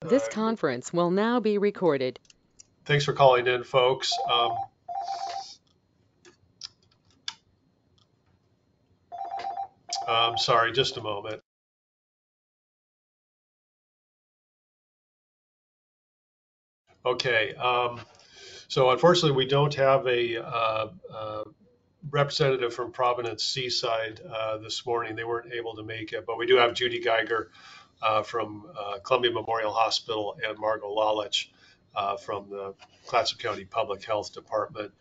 This conference will now be recorded. Thanks for calling in, folks. I'm sorry, just a moment. Okay, so unfortunately, we don't have a representative from Providence Seaside this morning. They weren't able to make it, but we do have Judy Geiger from Columbia Memorial Hospital and Margot Lalich from the Clatsop County Public Health Department.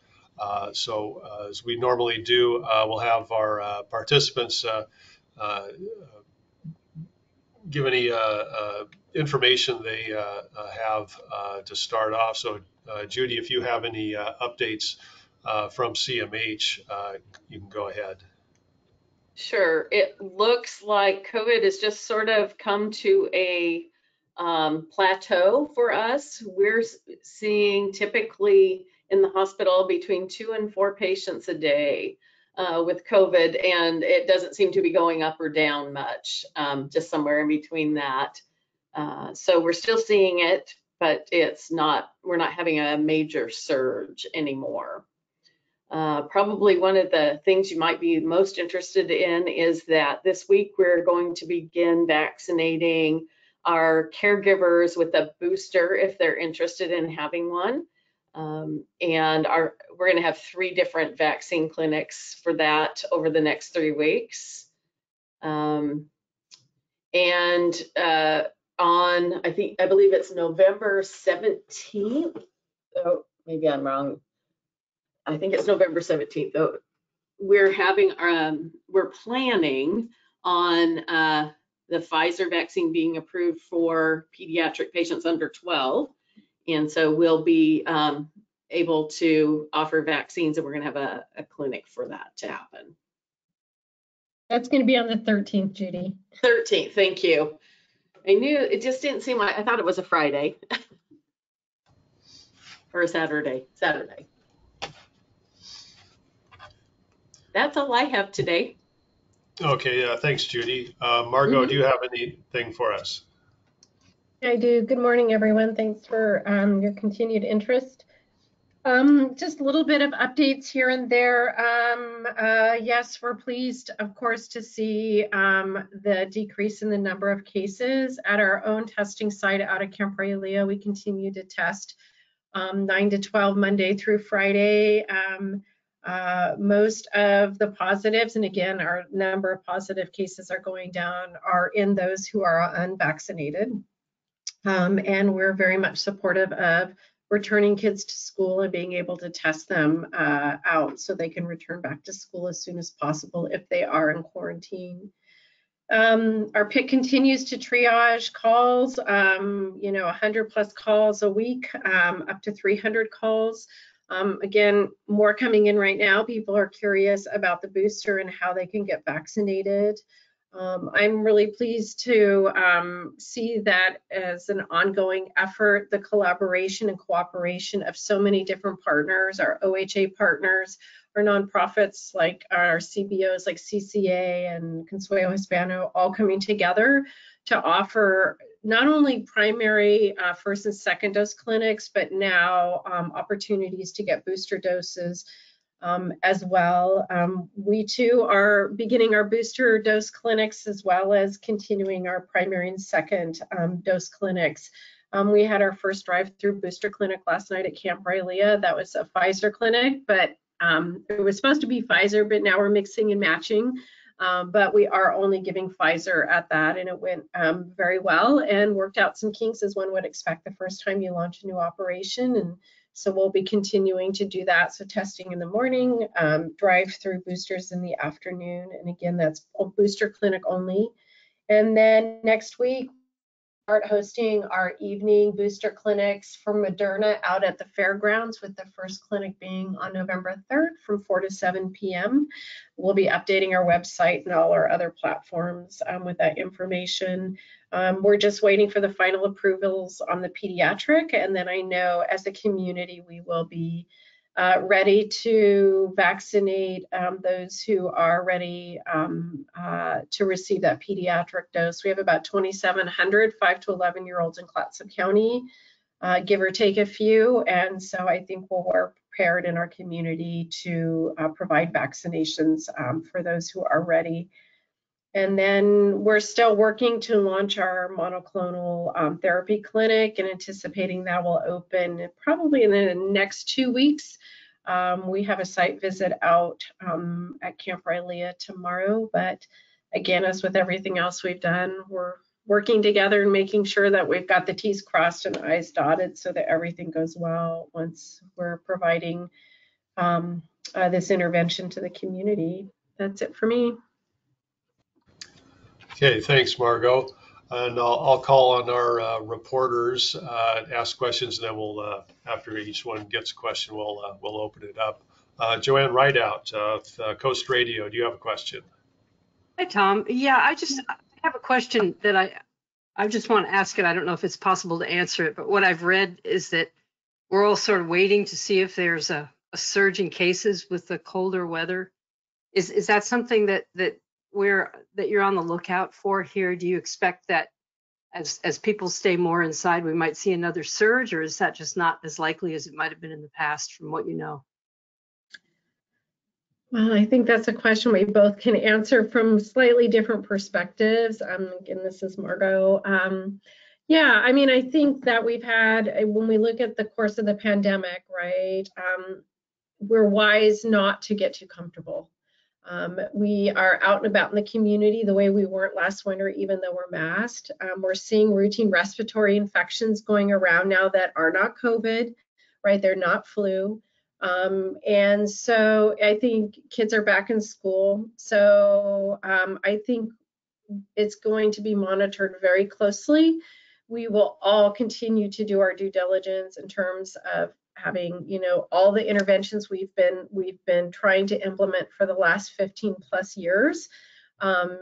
So as we normally do, we'll have our participants give any information they have to start off. So Judy, if you have any updates from CMH, you can go ahead. Sure. It looks like COVID has just sort of come to a plateau for us. We're seeing typically in the hospital between 2 and 4 patients a day with COVID, and it doesn't seem to be going up or down much, just somewhere in between that. So we're still seeing it, but we're not having a major surge anymore. Probably one of the things you might be most interested in is that this week we're going to begin vaccinating our caregivers with a booster if they're interested in having one. And we're going to have 3 different vaccine clinics for that over the next 3 weeks. On, I believe it's November 17th. Oh, maybe I'm wrong. I think it's November 17th, though. We're planning on the Pfizer vaccine being approved for pediatric patients under 12. And so we'll be able to offer vaccines, and we're going to have a clinic for that to happen. That's going to be on the 13th, Judy. 13th, thank you. I knew it just didn't seem like, I thought it was a Friday or a Saturday. That's all I have today. Okay, thanks, Judy. Margot, do you have anything for us? I do. Good morning, everyone. Thanks for your continued interest. Just a little bit of updates here and there. Yes, we're pleased, of course, to see the decrease in the number of cases at our own testing site out of Camp Raylia. We continue to test 9 to 12 Monday through Friday. Most of the positives, and again, our number of positive cases are going down, are in those who are unvaccinated. And we're very much supportive of returning kids to school and being able to test them out so they can return back to school as soon as possible if they are in quarantine. Our PIC continues to triage calls, 100 plus calls a week, up to 300 calls. Again, more coming in right now. People are curious about the booster and how they can get vaccinated. I'm really pleased to see that as an ongoing effort, the collaboration and cooperation of so many different partners, our OHA partners, our nonprofits like our CBOs like CCA and Consuelo Hispano, all coming together to offer not only primary first and second dose clinics, but now opportunities to get booster doses as well. We too are beginning our booster dose clinics as well as continuing our primary and second dose clinics. We had our first drive-through booster clinic last night at Camp Raylia. That was a Pfizer clinic, but it was supposed to be Pfizer, but now we're mixing and matching. But we are only giving Pfizer at that, and it went very well and worked out some kinks as one would expect the first time you launch a new operation. And so we'll be continuing to do that. So testing in the morning, drive-through boosters in the afternoon. And again, that's a booster clinic only. And then next week, start hosting our evening booster clinics for Moderna out at the fairgrounds, with the first clinic being on November 3rd from 4 to 7 p.m. We'll be updating our website and all our other platforms with that information. We're just waiting for the final approvals on the pediatric, and then I know as a community we will be ready to vaccinate those who are ready to receive that pediatric dose. We have about 2,700 5 to 11-year-olds in Clatsop County, give or take a few. And so I think we're prepared in our community to provide vaccinations for those who are ready. And then we're still working to launch our monoclonal therapy clinic and anticipating that will open probably in the next 2 weeks. We have a site visit out at Camp Rylea tomorrow, but again, as with everything else we've done, we're working together and making sure that we've got the T's crossed and I's dotted so that everything goes well once we're providing this intervention to the community. That's it for me. Okay, thanks, Margot. And I'll call on our reporters, ask questions, and then we'll, after each one gets a question, we'll open it up. Joanne Rideout of Coast Radio, do you have a question? Hi, Tom. Yeah, I have a question that I just want to ask it. I don't know if it's possible to answer it, but what I've read is that we're all sort of waiting to see if there's a surge in cases with the colder weather. Is that something that you're on the lookout for here? Do you expect that as people stay more inside, we might see another surge, or is that just not as likely as it might have been in the past from what you know? Well, I think that's a question we both can answer from slightly different perspectives. Again, this is Margot. Yeah, I mean, I think that we've had, when we look at the course of the pandemic, right, we're wise not to get too comfortable. We are out and about in the community the way we weren't last winter, even though we're masked. We're seeing routine respiratory infections going around now that are not COVID, right? They're not flu. And so I think kids are back in school. So I think it's going to be monitored very closely. We will all continue to do our due diligence in terms of having, you know, all the interventions we've been trying to implement for the last 15 plus years. I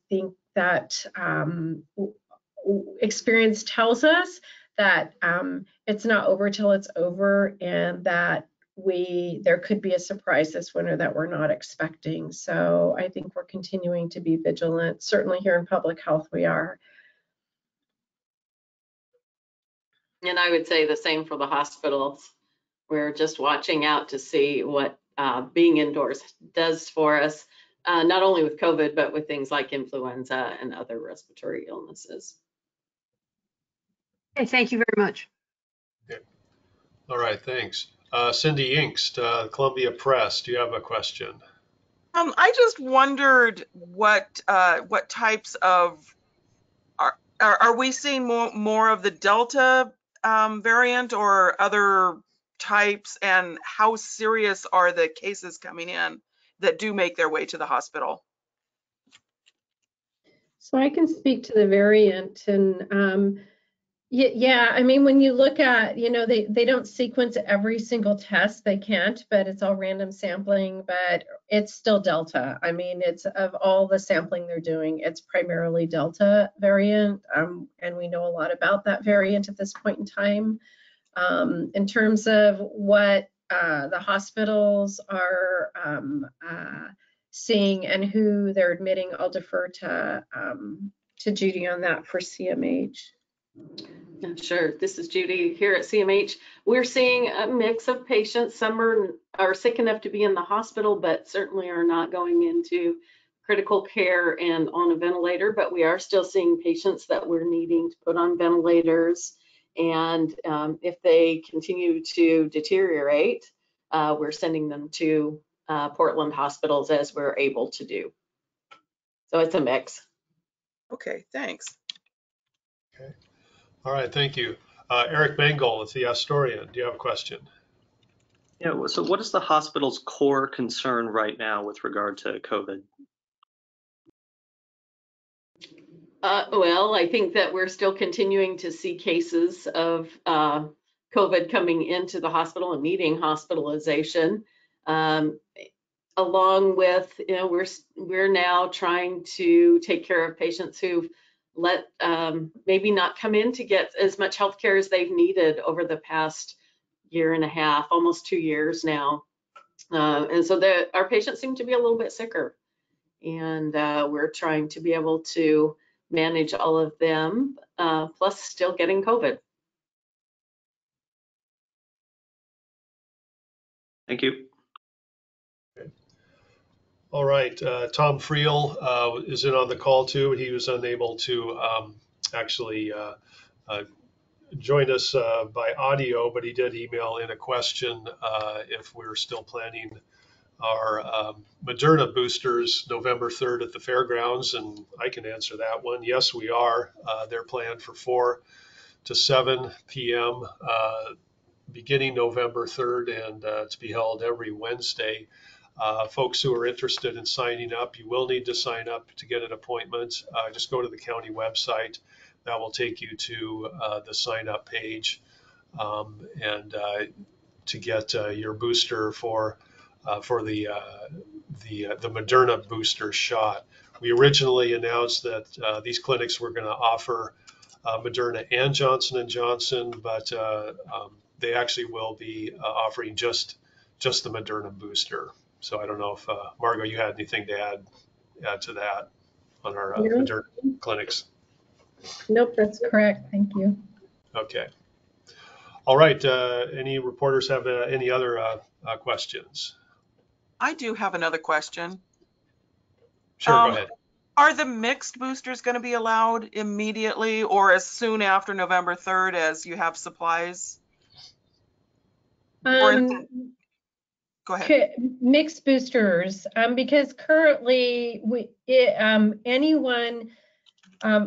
think that experience tells us that it's not over till it's over, and that there could be a surprise this winter that we're not expecting. So I think we're continuing to be vigilant. Certainly here in public health, we are. And I would say the same for the hospitals. We're just watching out to see what being indoors does for us, not only with COVID, but with things like influenza and other respiratory illnesses. Okay, thank you very much. Okay. All right, thanks. Cindy Inkst, Columbia Press, do you have a question? I just wondered what types of are we seeing more of the Delta variant or other types, and how serious are the cases coming in that do make their way to the hospital? So I can speak to the variant, and yeah, I mean, when you look at, you know, they don't sequence every single test, they can't, but it's all random sampling, but it's still Delta. I mean, it's of all the sampling they're doing, it's primarily Delta variant, and we know a lot about that variant at this point in time. In terms of what the hospitals are seeing and who they're admitting, I'll defer to Judy on that for CMH. Sure. This is Judy here at CMH. We're seeing a mix of patients. Some are sick enough to be in the hospital, but certainly are not going into critical care and on a ventilator. But we are still seeing patients that we're needing to put on ventilators. And if they continue to deteriorate, we're sending them to Portland hospitals as we're able to do. So it's a mix. Okay, thanks. Okay. All right, thank you. Eric Bengal with the Astorian, do you have a question? Yeah, so what is the hospital's core concern right now with regard to COVID? Well, I think that we're still continuing to see cases of COVID coming into the hospital and needing hospitalization. Along with, you know, we're now trying to take care of patients who've maybe not come in to get as much health care as they've needed over the past year and a half, almost 2 years now. And so our patients seem to be a little bit sicker. And we're trying to be able to manage all of them, plus still getting COVID. Thank you. All right, Tom Friel is in on the call too. He was unable to actually join us by audio, but he did email in a question if we're still planning our Moderna boosters November 3rd at the fairgrounds, and I can answer that one. Yes, we are. They're planned for 4 to 7 p.m. Beginning November 3rd, and to be held every Wednesday. Folks who are interested in signing up, you will need to sign up to get an appointment. Just go to the county website. That will take you to the sign up page, and to get your booster for the Moderna booster shot. We originally announced that these clinics were going to offer Moderna and Johnson & Johnson, but they actually will be offering just the Moderna booster. So I don't know if Margot, you had anything to add to that on our Moderna clinics. Nope, that's correct. Thank you. Okay. All right. Any reporters have any other questions? I do have another question. Sure, go ahead. Are the mixed boosters going to be allowed immediately or as soon after November 3rd as you have supplies? Go ahead. Mixed boosters, because currently anyone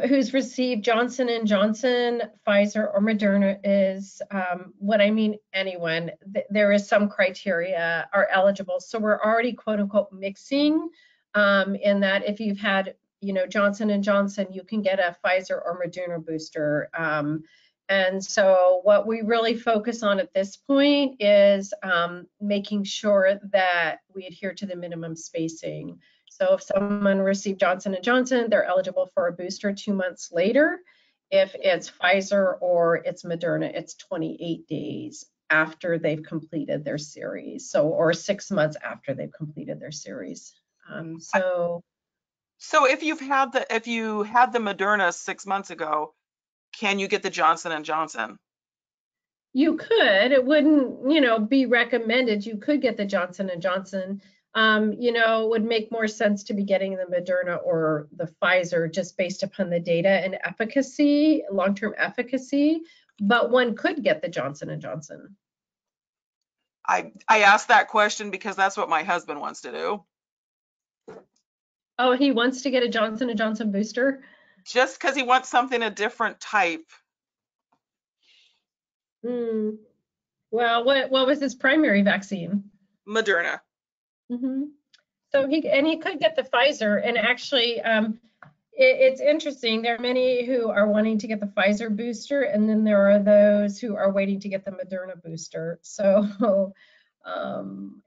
who's received Johnson & Johnson, Pfizer, or Moderna is, what I mean anyone, there is some criteria are eligible. So we're already quote unquote mixing in that if you've had, Johnson & Johnson, you can get a Pfizer or Moderna booster. And so what we really focus on at this point is making sure that we adhere to the minimum spacing. So if someone received Johnson & Johnson, they're eligible for a booster 2 months later. If it's Pfizer or it's Moderna, it's 28 days after they've completed their series. So, or 6 months after they've completed their series. So if you had the Moderna 6 months ago, can you get the Johnson & Johnson? You could. It wouldn't, be recommended. You could get the Johnson & Johnson. It would make more sense to be getting the Moderna or the Pfizer just based upon the data and efficacy, long-term efficacy, but one could get the Johnson & Johnson. I asked that question because that's what my husband wants to do. Oh, he wants to get a Johnson & Johnson booster? Just because he wants something a different type. Well, what was his primary vaccine? Moderna. So he could get the Pfizer, and actually it's interesting. There are many who are wanting to get the Pfizer booster, and then there are those who are waiting to get the Moderna booster. So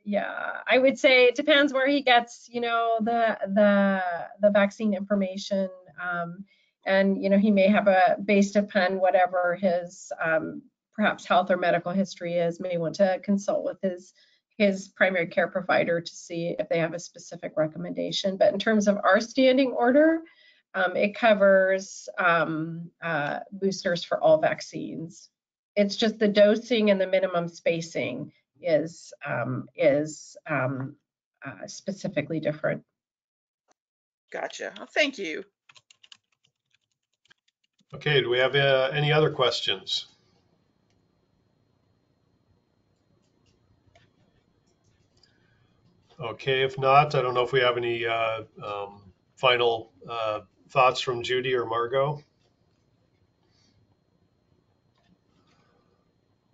yeah, I would say it depends where he gets, the vaccine information, and he may have based upon whatever his perhaps health or medical history is, may want to consult with his primary care provider to see if they have a specific recommendation. But in terms of our standing order, it covers boosters for all vaccines. It's just the dosing and the minimum spacing is specifically different. Gotcha. Thank you. Okay, do we have any other questions? Okay, if not, I don't know if we have any final thoughts from Judy or Margot.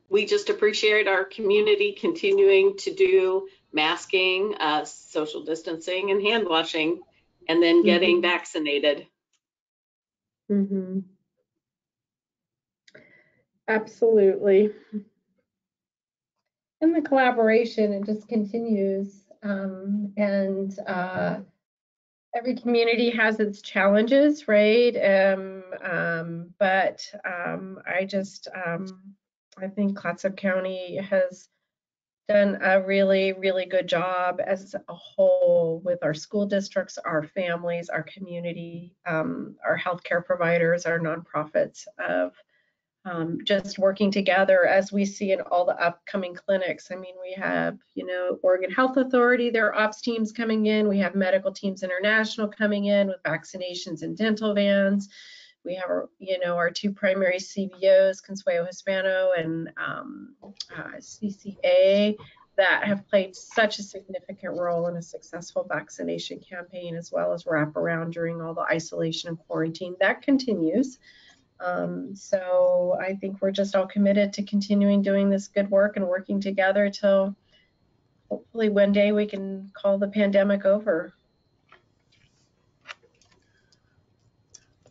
We just appreciate our community continuing to do masking, social distancing, and hand washing, and then getting vaccinated. Absolutely. And the collaboration, it just continues. And every community has its challenges, right? But I just I think Clatsop County has done a really, really good job as a whole with our school districts, our families, our community, our healthcare providers, our nonprofits of just working together as we see in all the upcoming clinics. I mean, we have, Oregon Health Authority, their ops teams coming in. We have Medical Teams International coming in with vaccinations and dental vans. We have, our two primary CBOs, Consuelo Hispano and CCA, that have played such a significant role in a successful vaccination campaign, as well as wraparound during all the isolation and quarantine. That continues. So I think we're just all committed to continuing doing this good work and working together till hopefully one day we can call the pandemic over.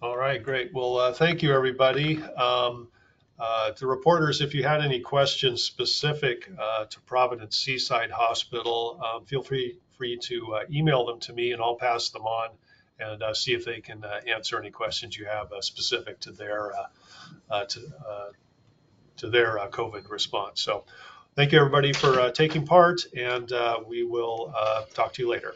All right, great. Well, thank you, everybody. To reporters, if you had any questions specific to Providence Seaside Hospital, feel free to email them to me, and I'll pass them on and see if they can answer any questions you have specific to their COVID response. So, thank you, everybody, for taking part, and we will talk to you later.